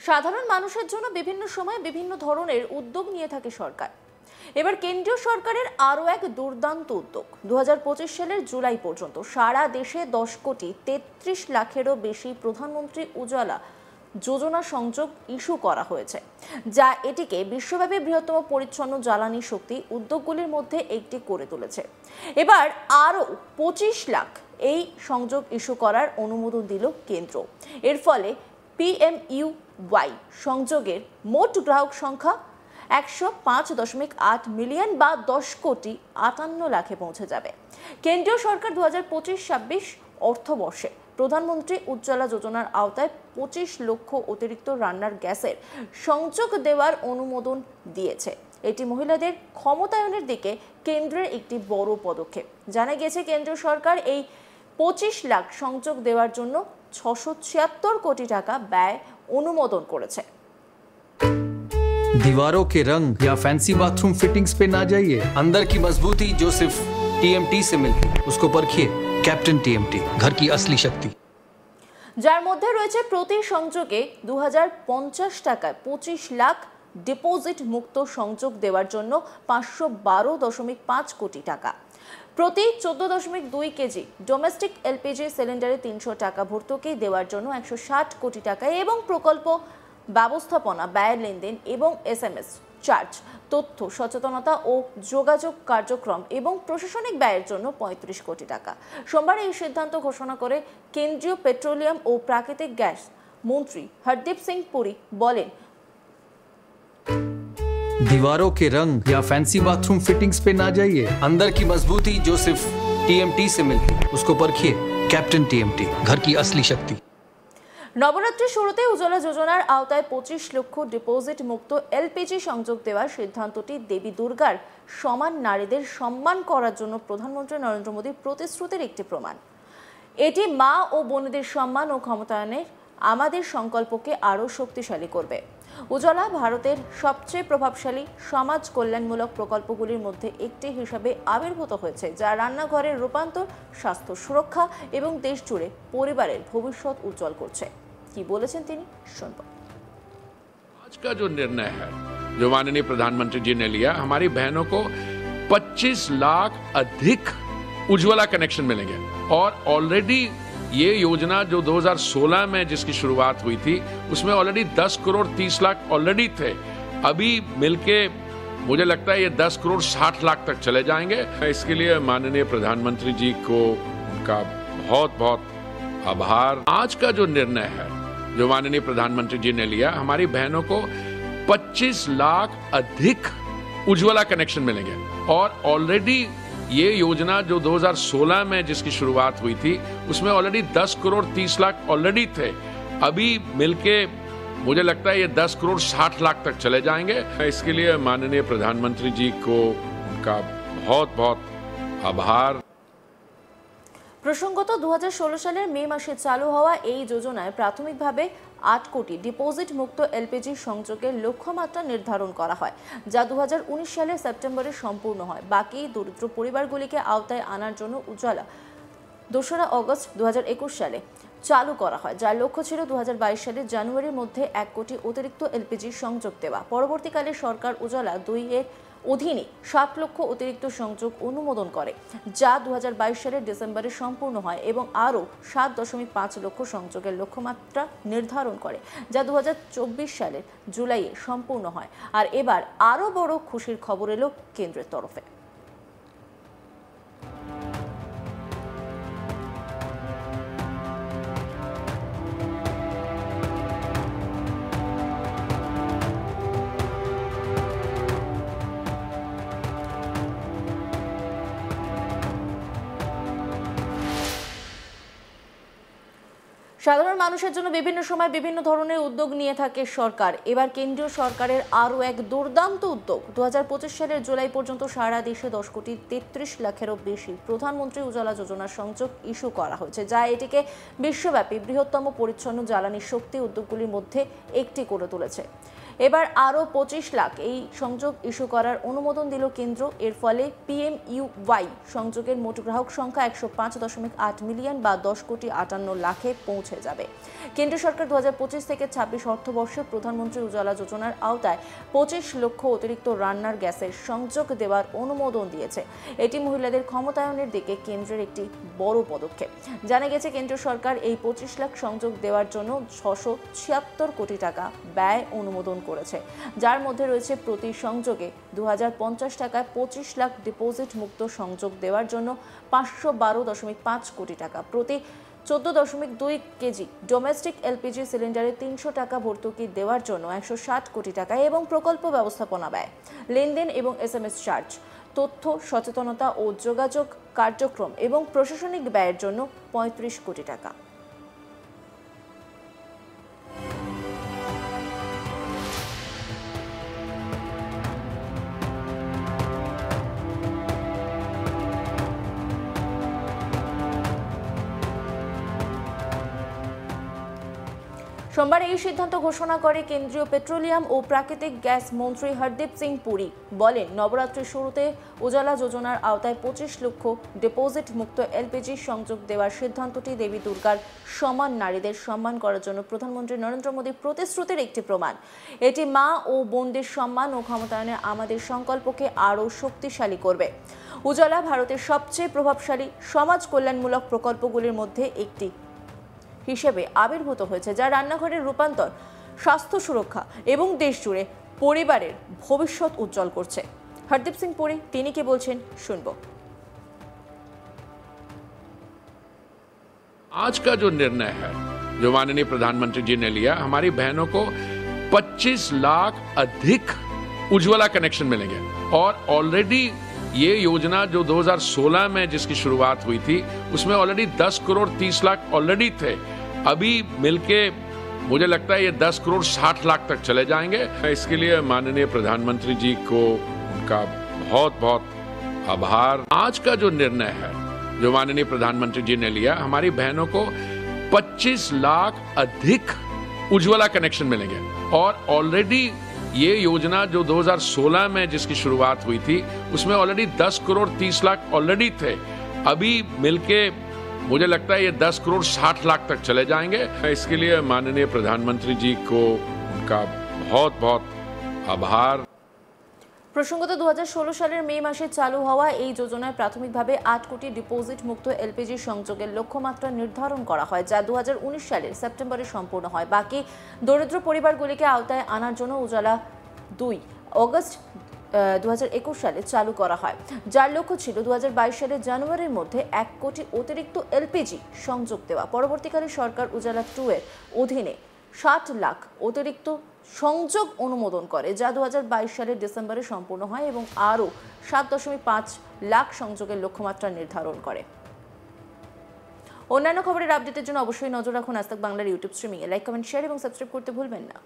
সাধারণ মানুষের জন্য বিভিন্ন সময় বিভিন্ন ধরনের উদ্যোগ নিয়ে থাকে সরকার। এবার কেন্দ্রীয় সরকারের আরও এক দুর্দান্ত উদ্যোগ। 2025 সালের জুলাই পর্যন্ত সারা দেশে 10 কোটি 33 লাখেরও বেশি প্রধানমন্ত্রী উজ্জ্বলা যোজনা সংযোগ ইস্যু করা হয়েছে, যা এটিকে বিশ্বব্যাপী বৃহত্তম পরিচ্ছন্ন জ্বালানি শক্তি উদ্যোগগুলির মধ্যে একটি করে তুলেছে। এবার আরও 25 লাখ এই সংযোগ ইস্যু করার অনুমোদন দিল কেন্দ্র। এর ফলে PMUY সংযোগের মোট গ্রাহক সংখ্যা 105.8 মিলিয়ন বা 10 কোটি 58 লাখে পৌঁছে যাবে। কেন্দ্রীয় সরকার 2025-26 অর্থবর্ষে প্রধানমন্ত্রী উজ্জ্বলা যোজনার আওতায় 25 লক্ষ অতিরিক্ত রান্নার গ্যাসের সংযোগ দেওয়ার অনুমোদন দিয়েছে। এটি মহিলাদের ক্ষমতায়নের দিকে কেন্দ্রের একটি বড় পদক্ষেপ। জানা গেছে কেন্দ্রীয় সরকার এই 25 লাখ সংযোগ দেওয়ার জন্য 676 কোটি টাকা ব্যয় অনুমোদন করেছে। दीवारों के रंग या फैंसी बाथरूम फिटिंग्स पे ना जाइए, अंदर की मजबूती जो सिर्फ TMT से मिलती है उसको परखिए। कैप्टन TMT, घर की असली शक्ति। যার মধ্যে রয়েছে প্রতি সংযোগে 2050 টাকায় 25 লাখ ডিপোজিট মুক্ত সংযোগ দেওয়ার জন্য 512.5 কোটি টাকা, প্রতি 14.2 কেজি ডোমেস্টিক LPG সিলিন্ডারে 300 টাকা ভর্তুকি দেওয়ার জন্য 160 কোটি টাকা এবং প্রকল্প ব্যবস্থাপনা, ব্যয় লেনদেন এবং SMS চার্জ, তথ্য সচেতনতা ও যোগাযোগ কার্যক্রম এবং প্রশাসনিক ব্যয়ের জন্য 35 কোটি টাকা। সোমবার এই সিদ্ধান্ত ঘোষণা করে কেন্দ্রীয় পেট্রোলিয়াম ও প্রাকৃতিক গ্যাস মন্ত্রী হরদীপ সিং পুরী বলেন, दीवारों के रंग या फैंसी बाथरूम फिटिंग्स पे ना जाइए, अंदर की मजबूती जो सिर्फ TMT से मिलती है उसको परखिए। कैप्टन TMT, घर की असली शक्ति। নবরাত্রির শুরুতে উজ্জ্বলা যোজনার আওতায় 25 লক্ষ ডিপোজিট মুক্ত LPG সংযোগ দেওয়ার সিদ্ধান্তটি দেবী দুর্গার সমান নারীদের সম্মান করার জন্য প্রধানমন্ত্রী নরেন্দ্র মোদীর প্রতিশ্রুতির একটি প্রমাণ। এটি মা ও বোনেদের সম্মান ও ক্ষমতায়নের আমাদের সংকল্পকে আরও শক্তিশালী করবে। উজ্জ্বলা ভারতের সবচেয়ে প্রভাবশালী সমাজ কল্যাণমূলক প্রকল্পগুলির মধ্যে একটি হিসাবে আবির্ভূত হয়েছে, যা রান্নাঘরের রূপান্তর, স্বাস্থ্য সুরক্ষা এবং দেশ জুড়ে পরিবারের ভবিষ্যৎ উজ্জ্বল করছে। কি বলেছেন তিনি, শুনব। आज का जो निर्णय है जो माननीय प्रधानमंत्री जी ने लिया, हमारी बहनों को 25 लाख अधिक उज्ज्वला कनेक्शन मिलेंगे और ऑलरेडी ये योजना जो 2016 में जिसकी शुरुआत हुई थी उसमें ऑलरेडी 10 करोड़ 30 लाख ऑलरेडी थे। अभी मिलके मुझे लगता है ये 10 करोड़ 60 लाख तक चले जाएंगे। इसके लिए माननीय प्रधानमंत्री जी को उनका बहुत बहुत आभार। आज का जो निर्णय है जो माननीय प्रधानमंत्री जी ने लिया, हमारी बहनों को 25 लाख अधिक उज्ज्वला कनेक्शन मिलेंगे और ऑलरेडी ये योजना जो 2016 में जिसकी शुरुआत हुई थी उसमें ऑलरेडी 10 करोड़ 30 लाख ऑलरेडी थे। अभी मिलके मुझे लगता है ये 10 करोड़ 60 लाख तक चले जाएंगे। इसके लिए माननीय प्रधानमंत्री जी को उनका बहुत बहुत आभार। প্রসঙ্গত 2016 সালের মে মাসে চালু হওয়া এই যোজনায় প্রাথমিকভাবে 8 কোটি ডিপোজিট মুক্ত LPG সংযোগের লক্ষ্যমাত্রা নির্ধারণ করা হয়, যা 2019 সালের সেপ্টেম্বরে সম্পূর্ণ হয়। বাকি দরিদ্র পরিবারগুলিকে আওতায় আনার জন্য উজ্জ্বলা 2রা আগস্ট 2021 সালে চালু করা হয়, যার লক্ষ্য ছিল 2022 সালের জানুয়ারির মধ্যে 1 কোটি অতিরিক্ত LPG সংযোগ দেওয়া। পরবর্তীকালে সরকার উজ্জ্বলা 2 এর অধীনে 60 লক্ষ অতিরিক্ত সংযোগ অনুমোদন করে, যা 2022 সালের ডিসেম্বরে সম্পূর্ণ হয় এবং আরও 7.5 লক্ষ সংযোগের লক্ষ্যমাত্রা নির্ধারণ করে, যা 2024 সালের জুলাইয়ে সম্পূর্ণ হয়। আর এবার আরও বড় খুশির খবর এলো কেন্দ্রের তরফে। সাধারণ মানুষের জন্য বিভিন্ন সময় বিভিন্ন ধরনের উদ্যোগ নিয়ে থাকে সরকার। এবার কেন্দ্রীয় সরকারের আরও এক দুর্দান্ত উদ্যোগ। 2025 সালের জুলাই পর্যন্ত সারা দেশে 10 কোটি 33 লাখেরও বেশি প্রধানমন্ত্রী উজ্জ্বলা যোজনার সংযোগ ইস্যু করা হয়েছে, যা এটিকে বিশ্বব্যাপী বৃহত্তম পরিচ্ছন্ন জ্বালানি শক্তি উদ্যোগগুলির মধ্যে একটি করে তুলেছে। এবার আরও 25 লাখ এই সংযোগ ইস্যু করার অনুমোদন দিল কেন্দ্র। এর ফলে PMUY সংযোগের মোট গ্রাহক সংখ্যা 105.8 মিলিয়ন বা 10 কোটি 58 লাখে পৌঁছে পৌঁছে যাবে। কেন্দ্র সরকার 2025 থেকে 26 অর্থবর্ষে প্রধানমন্ত্রী উজ্জ্বলা যোজনার আওতায় 25 লক্ষ অতিরিক্ত রান্নার গ্যাসের সংযোগ দেওয়ার অনুমোদন দিয়েছে। এটি মহিলাদের ক্ষমতায়নের দিকে কেন্দ্রের একটি বড় পদক্ষেপ। জানা গেছে কেন্দ্র সরকার এই 25 লাখ সংযোগ দেওয়ার জন্য 676 কোটি টাকা ব্যয় অনুমোদন করেছে, যার মধ্যে রয়েছে প্রতি সংযোগে 2050 টাকায় 25 লাখ ডিপোজিট মুক্ত সংযোগ দেওয়ার জন্য 512.5 কোটি টাকা, প্রতি 14.2 কেজি ডোমেস্টিক এলপিজি সিলিন্ডারে 300 টাকা ভর্তুকি দেওয়ার জন্য 160 কোটি টাকা এবং প্রকল্প ব্যবস্থাপনা ব্যয়, লেনদেন এবং এসএমএস চার্জ, তথ্য সচেতনতা ও যোগাযোগ কার্যক্রম এবং প্রশাসনিক ব্যয়ের জন্য 35 কোটি টাকা। সোমবার এই সিদ্ধান্ত ঘোষণা করে কেন্দ্রীয় পেট্রোলিয়াম ও প্রাকৃতিক গ্যাস মন্ত্রী হরদীপ সিং পুরী। বলেন, নবরাত্রির শুরুতে উজালা যোজনার আওতায় 25 লক্ষ ডিপোজিট মুক্ত এলপিজি সংযোগ দেওয়ার সিদ্ধান্তটি দেবী দুর্গার সমান নারীদের সম্মান করার জন্য প্রধানমন্ত্রী নরেন্দ্র মোদীর প্রতিশ্রুতির একটি প্রমাণ। এটি মা ও বোনদের সম্মান ও ক্ষমতায়নে আমাদের সংকল্পকে আরও শক্তিশালী করবে। উজালা ভারতের সবচেয়ে প্রভাবশালী সমাজ কল্যাণমূলক প্রকল্পগুলির মধ্যে একটি হিসেবে আবির্ভূত হয়েছে, যা রান্নাঘরের রূপান্তর, স্বাস্থ্য সুরক্ষা এবং দেশ জুড়ে পরিবারের ভবিষ্যৎ উজ্জ্বল করছে। হরদীপ সিং পুরী তিনি কি বলছেন শুনবো। आज का जो निर्णय है जो माननीय प्रधानमंत्री जी ने लिया, हमारी बहनों को 25 लाख अधिक उज्ज्वला कनेक्शन मिलेंगे और ऑलरेडी ये योजना जो 2016 में जिसकी शुरुआत हुई थी उसमें ऑलरेडी 10 करोड़ 30 लाख ऑलरेडी थे। अभी मिलके मुझे लगता है ये 10 करोड़ 60 लाख तक चले जाएंगे। इसके लिए माननीय प्रधानमंत्री जी को उनका बहुत बहुत आभार। आज का जो निर्णय है जो माननीय प्रधानमंत्री जी ने लिया, हमारी बहनों को 25 लाख अधिक उज्ज्वला कनेक्शन मिलेंगे और ऑलरेडी ये योजना जो 2016 में जिसकी शुरुआत हुई थी उसमें ऑलरेडी 10 करोड़ 30 लाख ऑलरेडी थे। अभी मिलके मुझे लगता है ये 10 करोड़ 60 लाख तक चले जाएंगे। इसके लिए माननीय प्रधानमंत्री जी को उनका बहुत बहुत आभार। প্রসঙ্গত 2016 সালের মে মাসে চালু হওয়া এই যোজনায় প্রাথমিকভাবে 8 কোটি ডিপোজিট মুক্ত এলপিজি সংযোগের লক্ষ্যমাত্রা নির্ধারণ করা হয়, যা 2019 সালের সেপ্টেম্বরে সম্পূর্ণ হয়। বাকি দরিদ্র পরিবারগুলিকে আওতায় আনার জন্য উজালা 2 অগস্ট 2021 সালে চালু করা হয়, যার লক্ষ্য ছিল 2022 সালের জানুয়ারির মধ্যে 1 কোটি অতিরিক্ত এলপিজি সংযোগ দেওয়া। পরবর্তীকালে সরকার উজালা 2 এর অধীনে 60 লাখ অতিরিক্ত সংযোগ অনুমোদন করে, যা 2022 সালের ডিসেম্বরে সম্পূর্ণ হয় এবং আরও 7.5 লাখ সংযোগের লক্ষ্যমাত্রা নির্ধারণ করে। অন্যান্য খবরের আপডেটের জন্য অবশ্যই নজর রাখুন আজ তাক বাংলার ইউটিউব স্ট্রিমিংয়ে। লাইক, কমেন্ট, শেয়ার এবং সাবস্ক্রাইব করতে ভুলবেন না।